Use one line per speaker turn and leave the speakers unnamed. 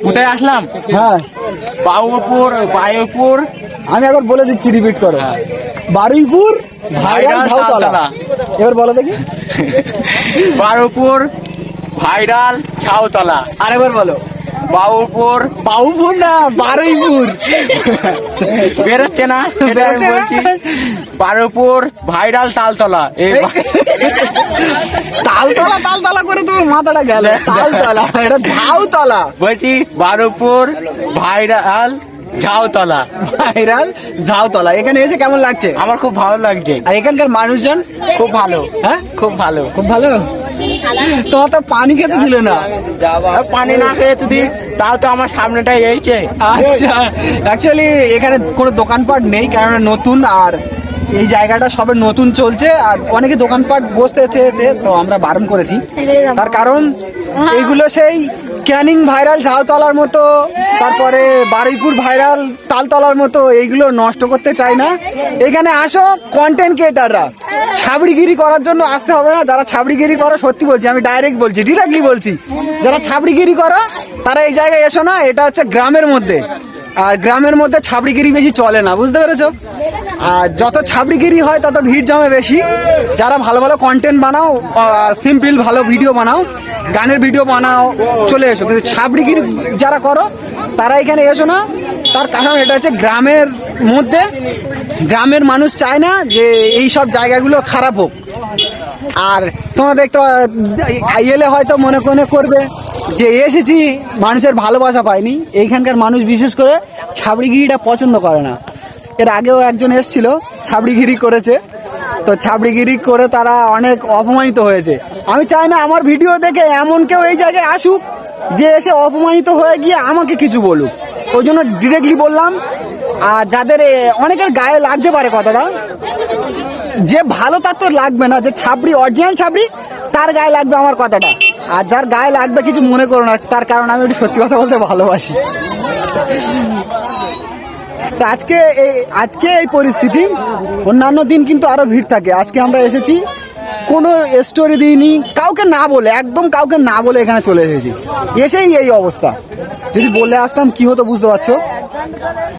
কোথায় আসলাম?
হ্যাঁ
বারুইপুর
আমি একবার বলে দিচ্ছি, রিপিট করো। বারুইপুর ভাইরাল ঝাউতলা। এবার বলো দেখি।
বারুইপুর ভাইরাল ঝাউতলা।
আরেকবার বলো।
বাউপুর
না, বারুইপুর।
বেরোচ্ছে না, সেটা আমি বলছি। বারুইপুর ভাইরাল তালতলা।
তালতলা করে তোমার মাথাটা গেল। তালতলা, এটা ঝাউতলা।
বলছি বারুইপুর ভাইরাল ঝাউতলা।
ভাইরাল ঝাউতলা। এখানে এসে কেমন লাগছে?
আমার খুব ভালো লাগছে।
আর এখানকার মানুষজন
খুব ভালো।
হ্যাঁ,
খুব ভালো।
খুব ভালো। তোমার তো পানি খেতে দিল না।
পানি না খেয়ে যদি তাও তো আমার সামনেটাই এইছে।
আচ্ছা, অ্যাকচুয়ালি এখানে কোনো দোকানপাট নেই, কারণ নতুন, আর এই জায়গাটা সবে নতুন চলছে, আর অনেকে দোকানপাট বসতে চেয়েছে, তো আমরা বারণ করেছি। তার কারণ এইগুলো সেই ক্যানিং ভাইরাল ঝাউতলার মতো, তারপরে বারুইপুর ভাইরাল তালতলার মতো এইগুলো নষ্ট করতে চাই না। এখানে আসো কন্টেন্ট ক্রিয়েটাররা, ছাবড়িগিরি করার জন্য আসতে হবে না। যারা ছাবড়িগিরি করো, সত্যি বলছি, আমি ডাইরেক্ট বলছি, ডিরেক্টলি বলছি, যারা ছাবড়িগিরি করো তারা এই জায়গায় এসো না। এটা হচ্ছে গ্রামের মধ্যে, আর গ্রামের মধ্যে ছাবড়িগিরি বেশি চলে না, বুঝতে পেরেছো? আর যত ছাবড়িগিরি হয় তত ভিড় জমে বেশি। যারা ভালো ভালো কন্টেন্ট বানাও, সিম্পল ভালো ভিডিও বানাও, গানের ভিডিও বানাও, চলে এসো। কিন্তু ছাবড়িগিরি যারা করো তারা এখানে এসো না। তার কারণ এটা হচ্ছে গ্রামের মধ্যে, গ্রামের মানুষ চায় না যে এই সব জায়গাগুলো খারাপ হোক। আর তোমরা দেখতে এলে হয়তো মনে করবে যে এসেছি, মানুষের ভালোবাসা পাইনি। এইখানকার মানুষ বিশেষ করে ছাবড়িগিরিটা পছন্দ করে না। এর আগেও একজন এসেছিল, ছাবড়িগিরি করেছে, তো ছাবড়িগিরি করে তারা অনেক অপমানিত হয়েছে। আমি চাই না আমার ভিডিও দেখে এমন কেউ এই জায়গায় আসুক যে এসে অপমানিত হয়ে গিয়ে আমাকে কিছু বলুক। ওই জন্য ডিরেক্টলি বললাম। আর যাদের অনেকের গায়ে লাগতে পারে কথাটা, যে ভালো তার তো লাগবে না, যে ছাবড়ি অরিজিনাল ছাবড়ি তার গায়ে লাগবে আমার কথাটা। আর যার গায়ে লাগবে কিছু মনে করো না, তার কারণ আমি একটু সত্যি কথা বলতে ভালোবাসি। তো আজকে এই পরিস্থিতি। অন্যান্য দিন কিন্তু আরো ভিড় থাকে। আজকে আমরা এসেছি কোনো স্টোরি দিইনি, কাউকে না বলে, একদম কাউকে না বলে এখানে চলে এসেছি। এসেই এই অবস্থা। যদি বলে আসতাম কি হতো বুঝতে পারছো?